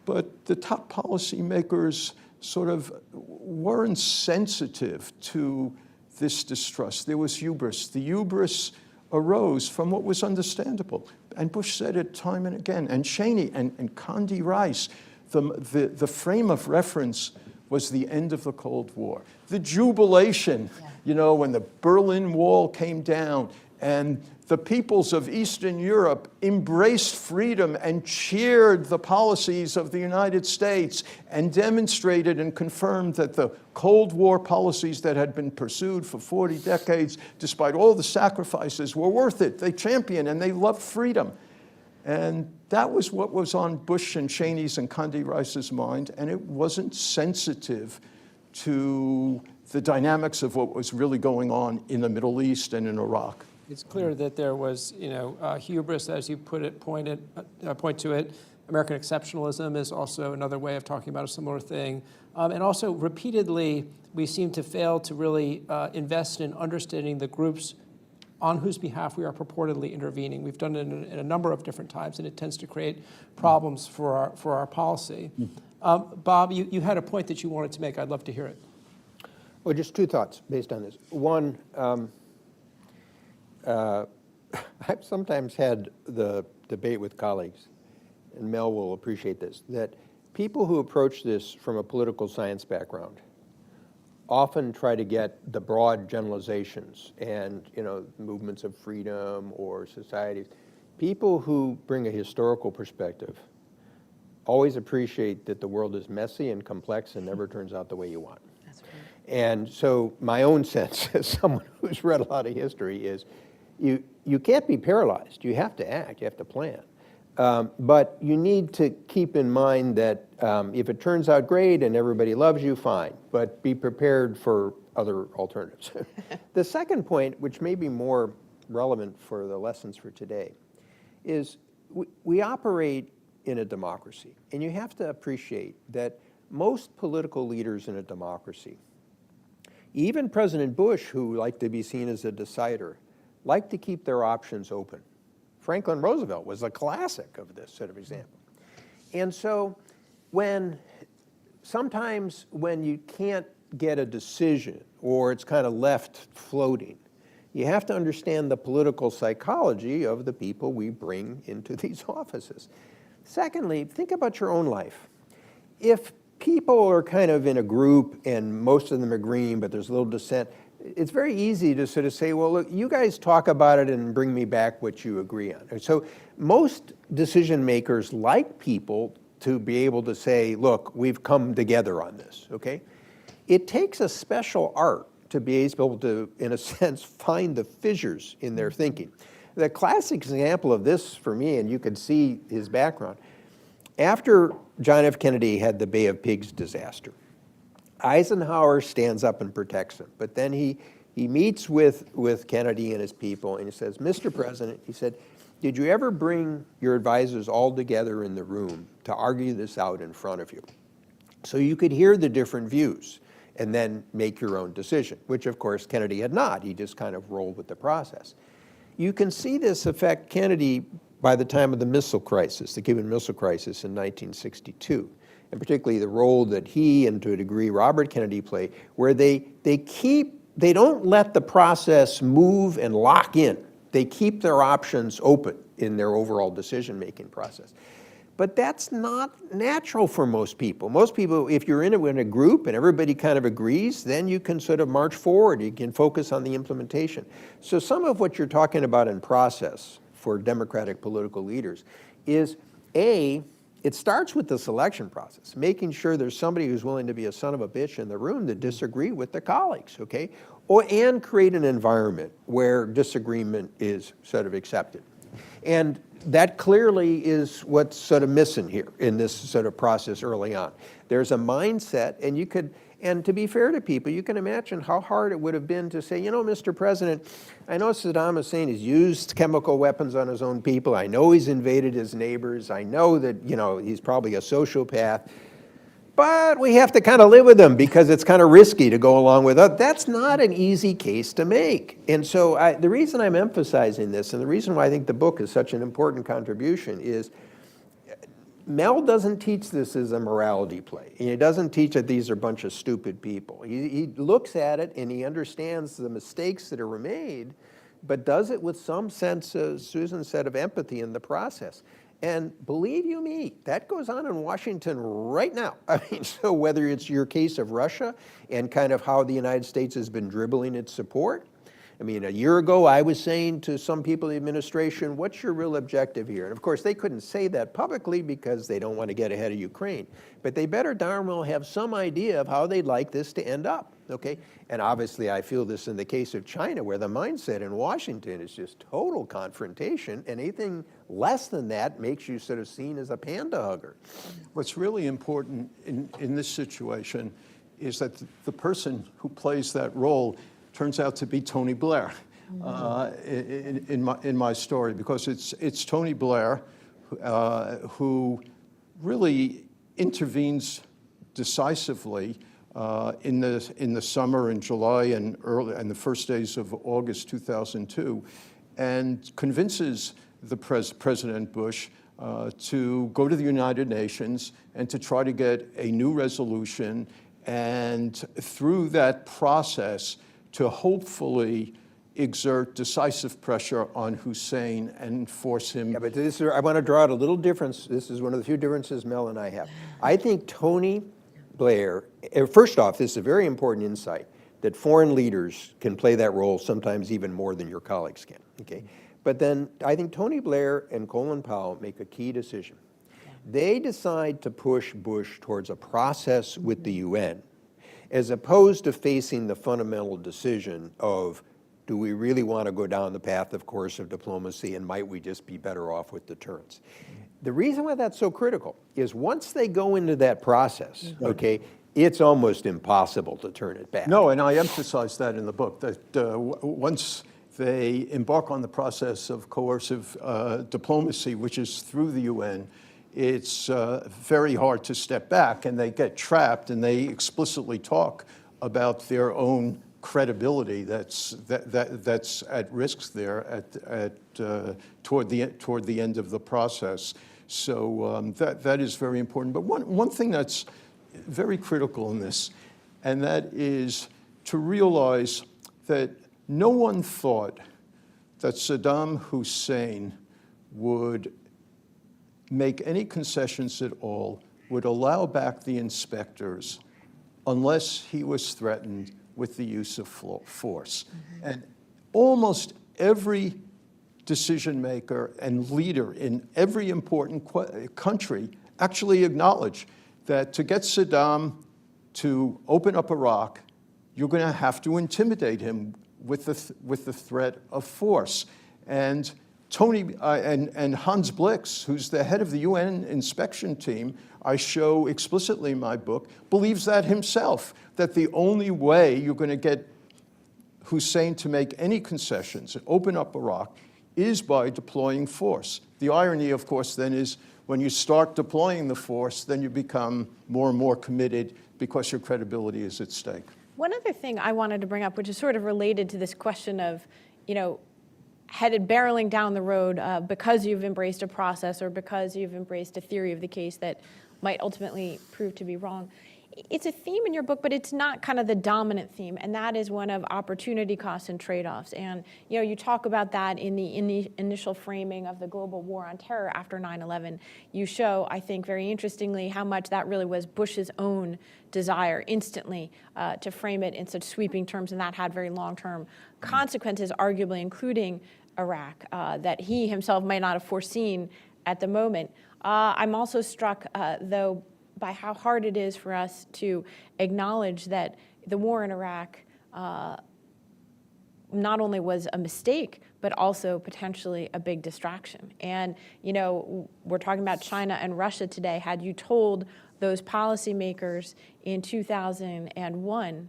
But the top policymakers sort of weren't sensitive to this distrust. There was hubris. The hubris arose from what was understandable. And Bush said it time and again. And Cheney and Condi Rice, the frame of reference was the end of the Cold War. The jubilation, when the Berlin Wall came down and the peoples of Eastern Europe embraced freedom and cheered the policies of the United States and demonstrated and confirmed that the Cold War policies that had been pursued for 40 decades, despite all the sacrifices, were worth it. They championed and they loved freedom. And that was what was on Bush and Cheney's and Condi Rice's mind, and it wasn't sensitive to the dynamics of what was really going on in the Middle East and in Iraq. It's clear that there was, hubris, as you point to it. American exceptionalism is also another way of talking about a similar thing. And also, repeatedly, we seem to fail to really invest in understanding the groups on whose behalf we are purportedly intervening. We've done it in a number of different times, and it tends to create problems for our policy. Bob, you had a point that you wanted to make. I'd love to hear it. Well, just two thoughts based on this. One, I've sometimes had the debate with colleagues, and Mel will appreciate this, that people who approach this from a political science background often try to get the broad generalizations and, movements of freedom or societies. People who bring a historical perspective always appreciate that the world is messy and complex and never turns out the way you want. That's right. And so my own sense as someone who's read a lot of history is you can't be paralyzed. You have to act. You have to plan. But you need to keep in mind that if it turns out great and everybody loves you, fine. But be prepared for other alternatives. The second point, which may be more relevant for the lessons for today, is we operate in a democracy. And you have to appreciate that most political leaders in a democracy, even President Bush, who liked to be seen as a decider, like to keep their options open. Franklin Roosevelt was a classic of this sort of example. And so sometimes when you can't get a decision or it's kind of left floating, you have to understand the political psychology of the people we bring into these offices. Secondly, think about your own life. If people are kind of in a group and most of them are agreeing, but there's a little dissent, it's very easy to sort of say, well, look, you guys talk about it and bring me back what you agree on. And so most decision makers like people to be able to say, look, we've come together on this, okay? It takes a special art to be able to, in a sense, find the fissures in their thinking. The classic example of this for me, and you can see his background, after John F. Kennedy had the Bay of Pigs disaster, Eisenhower stands up and protects him. But then he meets with Kennedy and his people, and he says, Mr. President, he said, did you ever bring your advisors all together in the room to argue this out in front of you so you could hear the different views and then make your own decision, which, of course, Kennedy had not. He just kind of rolled with the process. You can see this affect Kennedy by the time of the missile crisis, the Cuban Missile Crisis in 1962. And particularly the role that he and to a degree Robert Kennedy play, where they don't let the process move and lock in. They keep their options open in their overall decision-making process. But that's not natural for most people. Most people, if you're in a group and everybody kind of agrees, then you can sort of march forward. You can focus on the implementation. So some of what you're talking about in process for democratic political leaders is, it starts with the selection process, making sure there's somebody who's willing to be a son of a bitch in the room to disagree with the colleagues, okay? And create an environment where disagreement is sort of accepted. And that clearly is what's sort of missing here in this sort of process early on. There's a mindset, and And to be fair to people, you can imagine how hard it would have been to say, you know, Mr. President, I know Saddam Hussein has used chemical weapons on his own people. I know he's invaded his neighbors. I know that, you know, he's probably a sociopath. But we have to kind of live with him because it's kind of risky to go along with it. That's not an easy case to make. And so the reason I'm emphasizing this, and the reason why I think the book is such an important contribution, is Mel doesn't teach this as a morality play. He doesn't teach that these are a bunch of stupid people. He looks at it and he understands the mistakes that are made, but does it with some sense, as Susan said, of empathy in the process. And believe you me, that goes on in Washington right now. I mean, so whether it's your case of Russia and kind of how the United States has been dribbling its support. I mean, a year ago, I was saying to some people in the administration, what's your real objective here? And of course, they couldn't say that publicly because they don't want to get ahead of Ukraine. But they better darn well have some idea of how they'd like this to end up, okay? And obviously, I feel this in the case of China, where the mindset in Washington is just total confrontation, and anything less than that makes you sort of seen as a panda hugger. What's really important in this situation is that the person who plays that role turns out to be Tony Blair in my story, because it's Tony Blair who really intervenes decisively in the summer in July and the first days of August 2002, and convinces the President Bush to go to the United Nations and to try to get a new resolution, and through that process to hopefully exert decisive pressure on Hussein and force him. Yeah, but this, I want to draw out a little difference. This is one of the few differences Mel and I have. I think Tony Blair, first off, this is a very important insight, that foreign leaders can play that role sometimes even more than your colleagues can, okay? But then I think Tony Blair and Colin Powell make a key decision. They decide to push Bush towards a process with the UN, as opposed to facing the fundamental decision of, do we really want to go down the path of coercive diplomacy, and might we just be better off with deterrence? The reason why that's so critical is once they go into that process, okay, it's almost impossible to turn it back. No, and I emphasize that in the book, that once they embark on the process of coercive diplomacy, which is through the UN, it's very hard to step back, and they get trapped, and they explicitly talk about their own credibility that's at risk there toward the end of the process. So that is very important. But one thing that's very critical in this, and that is to realize that no one thought that Saddam Hussein would make any concessions at all, would allow back the inspectors, unless he was threatened with the use of force. Mm-hmm. And almost every decision maker and leader in every important country actually acknowledge that to get Saddam to open up Iraq, you're going to have to intimidate him with the threat of force. And Tony and Hans Blix, who's the head of the UN inspection team, I show explicitly in my book, believes that himself, that the only way you're going to get Hussein to make any concessions, open up Iraq, is by deploying force. The irony, of course, then is when you start deploying the force, then you become more and more committed because your credibility is at stake. One other thing I wanted to bring up, which is sort of related to this question of, you know, headed barreling down the road because you've embraced a process or because you've embraced a theory of the case that might ultimately prove to be wrong. It's a theme in your book, but it's not kind of the dominant theme, and that is one of opportunity costs and trade-offs. And you know, you talk about that in the initial framing of the global war on terror after 9/11. You show, I think, very interestingly, how much that really was Bush's own desire instantly to frame it in such sweeping terms, and that had very long-term consequences, arguably including Iraq, that he himself might not have foreseen at the moment. I'm also struck, though, by how hard it is for us to acknowledge that the war in Iraq not only was a mistake, but also potentially a big distraction. And, we're talking about China and Russia today. Had you told those policymakers in 2001,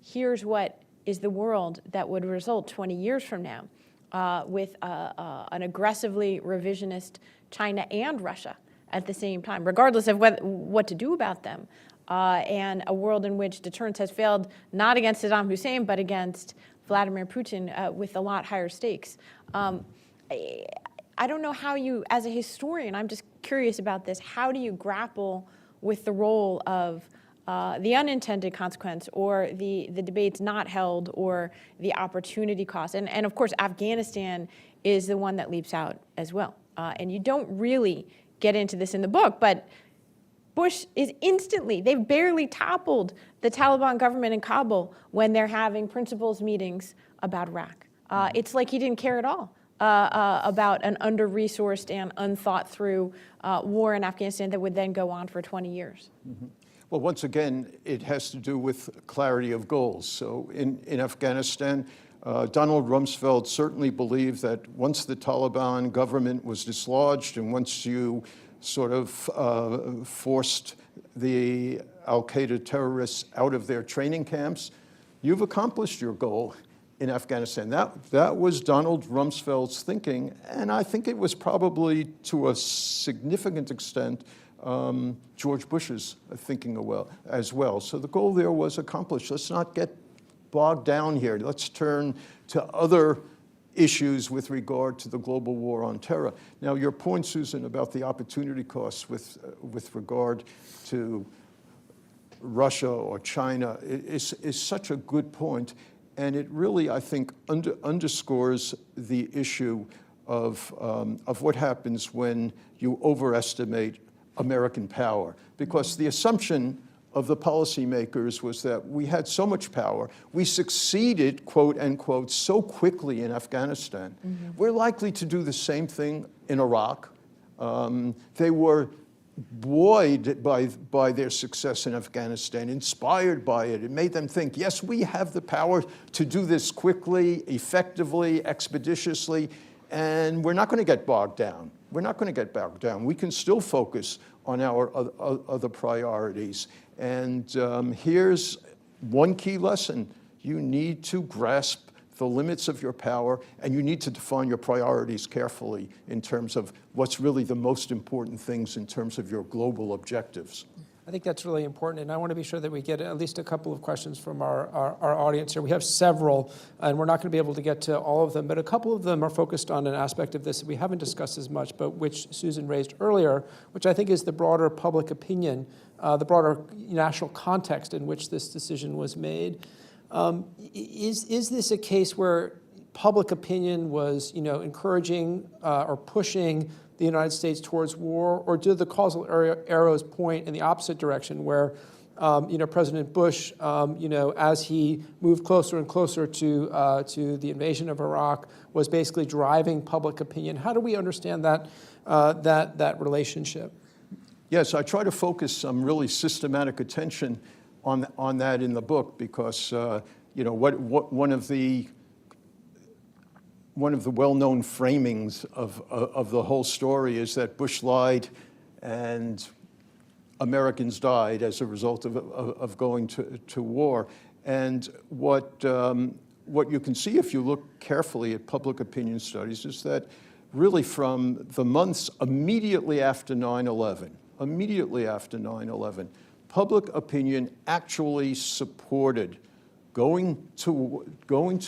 here's what is the world that would result 20 years from now with an aggressively revisionist China and Russia at the same time, regardless of what to do about them, and a world in which deterrence has failed not against Saddam Hussein, but against Vladimir Putin with a lot higher stakes. I don't know how you, as a historian, I'm just curious about this, how do you grapple with the role of the unintended consequence or the debates not held or the opportunity cost? And of course, Afghanistan is the one that leaps out as well. And you don't really get into this in the book, but Bush is instantly, they've barely toppled the Taliban government in Kabul when they're having principals meetings about Iraq. It's like he didn't care at all about an under-resourced and unthought-through war in Afghanistan that would then go on for 20 years. Mm-hmm. Well, once again, it has to do with clarity of goals. So in Afghanistan, Donald Rumsfeld certainly believed that once the Taliban government was dislodged and once you sort of forced the al-Qaeda terrorists out of their training camps, you've accomplished your goal in Afghanistan. That was Donald Rumsfeld's thinking, and I think it was probably to a significant extent George Bush's thinking as well. So the goal there was accomplished. Let's not get bogged down here. Let's turn to other issues with regard to the global war on terror. Now, your point, Susan, about the opportunity costs with regard to Russia or China is such a good point, and it really, I think, underscores the issue of what happens when you overestimate American power, because the assumption of the policymakers was that we had so much power, we succeeded, quote unquote, so quickly in Afghanistan. Mm-hmm. We're likely to do the same thing in Iraq. They were buoyed by their success in Afghanistan, inspired by it. It made them think, yes, we have the power to do this quickly, effectively, expeditiously, and we're not going to get bogged down. We're not going to get bogged down. We can still focus on our other priorities. And here's one key lesson. You need to grasp the limits of your power, and you need to define your priorities carefully in terms of what's really the most important things in terms of your global objectives. I think that's really important, and I want to be sure that we get at least a couple of questions from our audience here. We have several, and we're not going to be able to get to all of them, but a couple of them are focused on an aspect of this that we haven't discussed as much, but which Susan raised earlier, which I think is the broader public opinion, the broader national context in which this decision was made. Is this a case where public opinion was, encouraging or pushing the United States towards war, or did the causal arrows point in the opposite direction, where, President Bush, as he moved closer and closer to the invasion of Iraq, was basically driving public opinion? How do we understand that relationship? Yes, I try to focus some really systematic attention on that in the book, because one of the well-known framings of the whole story is that Bush lied and Americans died as a result of going to war. And what you can see if you look carefully at public opinion studies is that really from the months immediately after 9/11, public opinion actually supported going to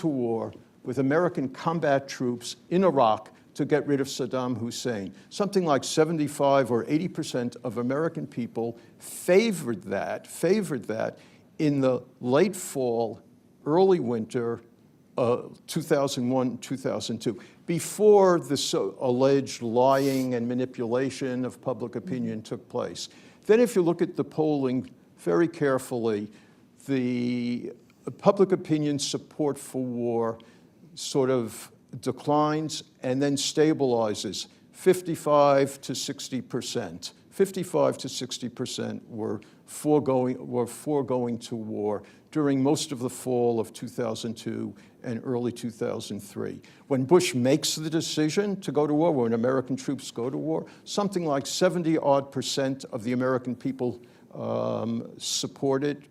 war with American combat troops in Iraq to get rid of Saddam Hussein. Something like 75 or 80% of American people favored that in the late fall, early winter, 2001, 2002, before the alleged lying and manipulation of public opinion took place. Then if you look at the polling very carefully, the public opinion support for war sort of declines and then stabilizes 55 to 60%, 55 to 60% were foregoing to war during most of the fall of 2002 and early 2003. When Bush makes the decision to go to war, when American troops go to war, something like 70-odd% of the American people support it.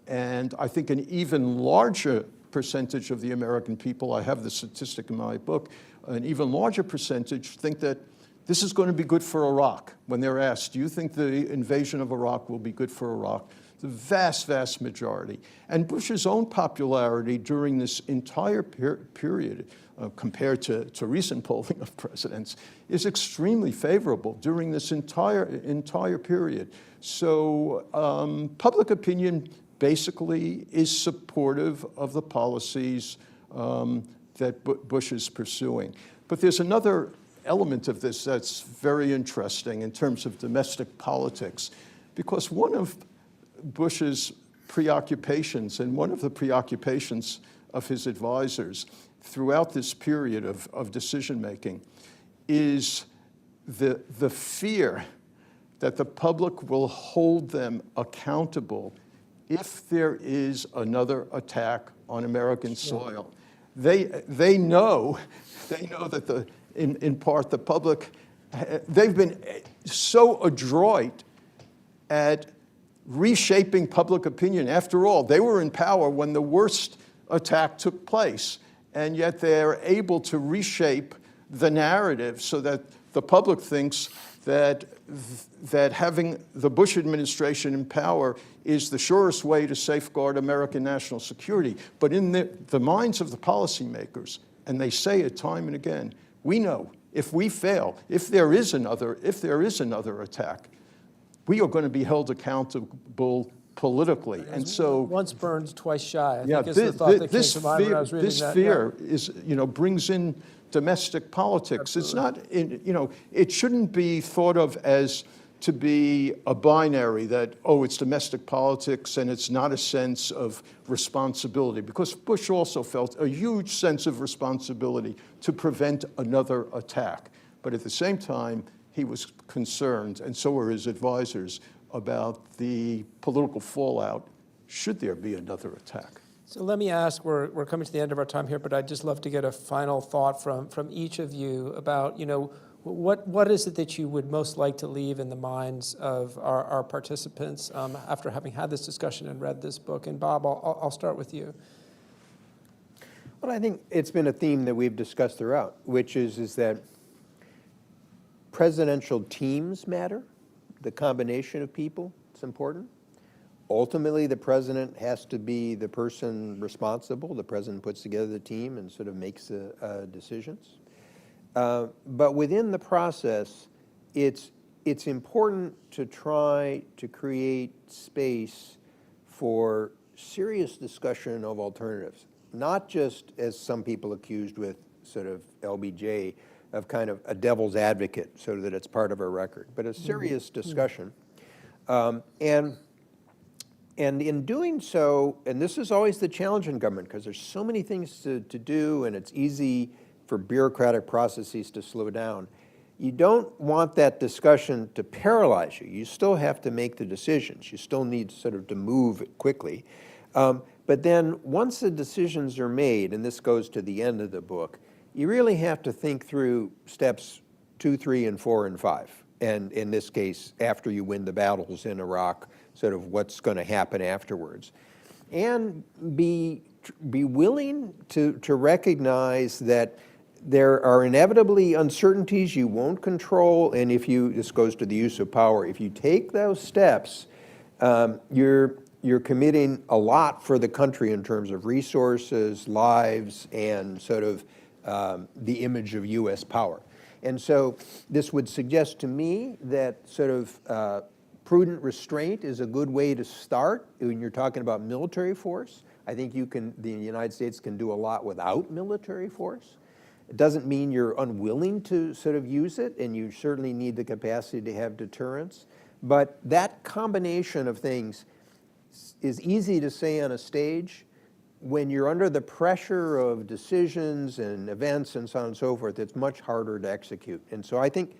And I think an even larger percentage of the American people, I have the statistic in my book, an even larger percentage think that this is going to be good for Iraq. When they're asked, do you think the invasion of Iraq will be good for Iraq? The vast, vast majority. And Bush's own popularity during this entire period, compared to recent polling of presidents, is extremely favorable during this entire period. So public opinion basically is supportive of the policies that Bush is pursuing. But there's another element of this that's very interesting in terms of domestic politics, because one of Bush's preoccupations, and one of the preoccupations of his advisors throughout this period of decision-making, is the fear that the public will hold them accountable if there is another attack on American soil. They know that in part the public, they've been so adroit at reshaping public opinion. After all, they were in power when the worst attack took place, and yet they're able to reshape the narrative so that the public thinks that having the Bush administration in power is the surest way to safeguard American national security. But in the minds of the policymakers, and they say it time and again, we know if we fail, if there is another attack, we are going to be held accountable politically. And so once burned, twice shy. I yeah, think is the thought that came to mind when I was reading this that. fear is, brings in domestic politics. Absolutely. It's not, it shouldn't be thought of as to be a binary that, oh, it's domestic politics and it's not a sense of responsibility, because Bush also felt a huge sense of responsibility to prevent another attack. But at the same time, he was concerned, and so were his advisors, about the political fallout should there be another attack. So let me ask, we're coming to the end of our time here, but I'd just love to get a final thought from each of you about, what is it that you would most like to leave in the minds of our participants after having had this discussion and read this book? And Bob, I'll start with you. Well, I think it's been a theme that we've discussed throughout, which is that presidential teams matter. The combination of people, it's important. Ultimately, the president has to be the person responsible. The president puts together the team and sort of makes the decisions. But within the process, it's important to try to create space for serious discussion of alternatives, not just, as some people accused with sort of LBJ, of kind of a devil's advocate so that it's part of our record, but a serious discussion. And in doing so, and this is always the challenge in government, because there's so many things to do, and it's easy for bureaucratic processes to slow down. You don't want that discussion to paralyze you. You still have to make the decisions. You still need sort of to move quickly. But then once the decisions are made, and this goes to the end of the book, you really have to think through steps 2, 3, and 4, and 5. And in this case, after you win the battles in Iraq, sort of what's going to happen afterwards. And be willing to recognize that there are inevitably uncertainties you won't control, and this goes to the use of power, if you take those steps, you're committing a lot for the country in terms of resources, lives, and sort of the image of U.S. power. And so this would suggest to me that sort of prudent restraint is a good way to start when you're talking about military force. I think the United States can do a lot without military force. It doesn't mean you're unwilling to sort of use it, and you certainly need the capacity to have deterrence. But that combination of things is easy to say on a stage. When you're under the pressure of decisions and events and so on and so forth, it's much harder to execute. And so I think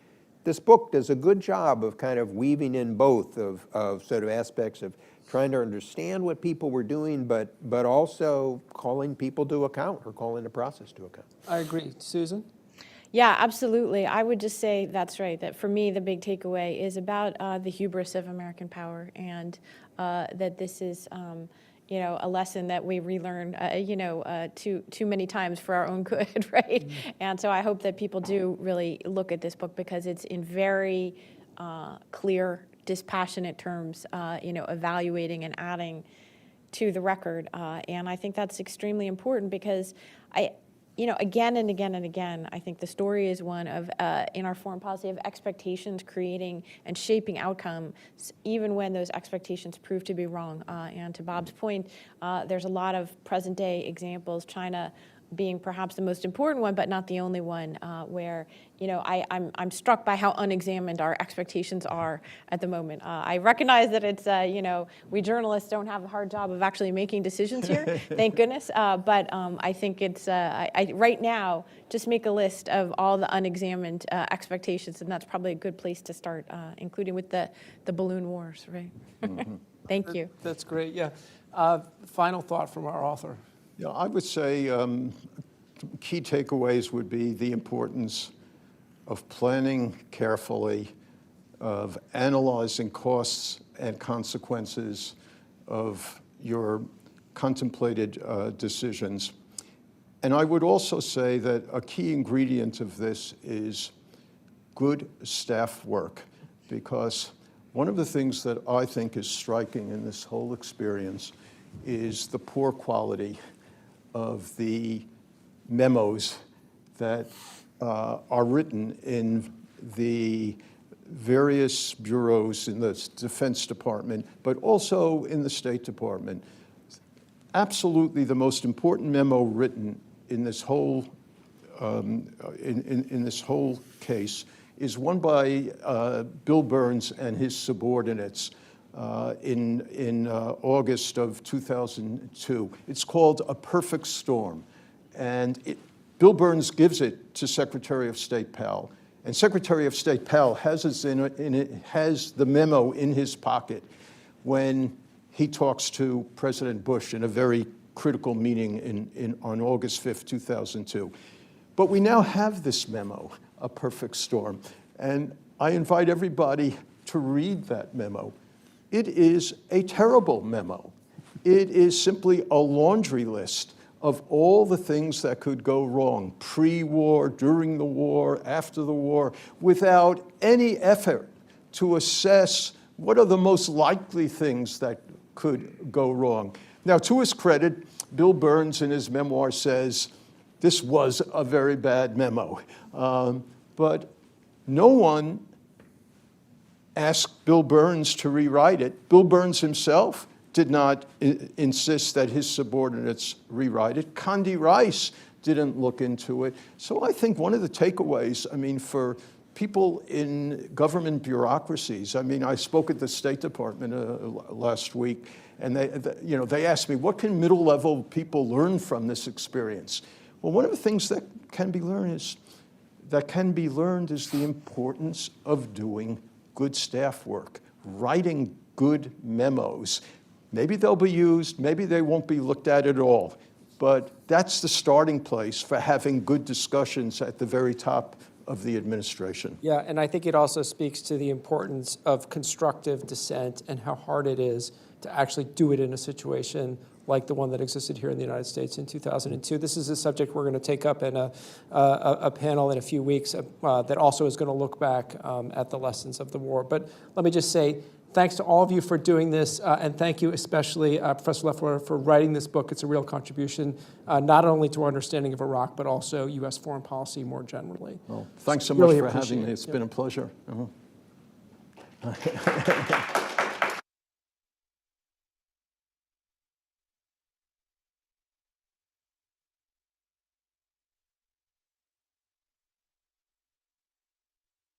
this book does a good job of kind of weaving in both of sort of aspects of trying to understand what people were doing, but also calling people to account or calling the process to account. I agree. Susan? Yeah, absolutely. I would just say that's right, that for me, the big takeaway is about the hubris of American power, and that this is, a lesson that we relearn, too many times for our own good, right? And so I hope that people do really look at this book because it's in very clear, dispassionate terms, evaluating and adding to the record. And I think that's extremely important because again and again and again, I think the story is one of, in our foreign policy, of expectations creating and shaping outcomes, even when those expectations prove to be wrong. And to Bob's point, there's a lot of present day examples, China being perhaps the most important one, but not the only one, where I'm struck by how unexamined our expectations are at the moment. I recognize that it's we journalists don't have a hard job of actually making decisions here, thank goodness. But I think it's right now just make a list of all the unexamined expectations, and that's probably a good place to start, including with the balloon wars, right? Mm-hmm. Thank you. That's great. Yeah. Final thought from our author. Yeah, I would say key takeaways would be the importance of planning carefully, of analyzing costs and consequences of your contemplated decisions. And I would also say that a key ingredient of this is good staff work, because one of the things that I think is striking in this whole experience is the poor quality of the memos that are written in the various bureaus in the Defense Department, but also in the State Department. Absolutely the most important memo written in this whole in this whole case is one by Bill Burns and his subordinates in August of 2002. It's called A Perfect Storm. And Bill Burns gives it to Secretary of State Powell. And Secretary of State Powell has the memo in his pocket when he talks to President Bush in a very critical meeting on August 5th, 2002. But we now have this memo, A Perfect Storm. And I invite everybody to read that memo. It is a terrible memo. It is simply a laundry list of all the things that could go wrong, pre-war, during the war, after the war, without any effort to assess what are the most likely things that could go wrong. Now, to his credit, Bill Burns in his memoir says, this was a very bad memo. But no one asked Bill Burns to rewrite it. Bill Burns himself did not insist that his subordinates rewrite it. Condi Rice didn't look into it. So I think one of the takeaways, for people in government bureaucracies, I spoke at the State Department last week, and they asked me, what can middle-level people learn from this experience? Well, one of the things that can be learned is the importance of doing good staff work, writing good memos. Maybe they'll be used, maybe they won't be looked at all, but that's the starting place for having good discussions at the very top of the administration. Yeah, and I think it also speaks to the importance of constructive dissent and how hard it is to actually do it in a situation like the one that existed here in the United States in 2002. This is a subject we're going to take up in a panel in a few weeks that also is going to look back at the lessons of the war. But let me just say, thanks to all of you for doing this, and thank you especially, Professor Leffler, for writing this book. It's a real contribution, not only to our understanding of Iraq, but also U.S. foreign policy more generally. Well, thanks so Really much for having me. appreciate it. It's been a pleasure.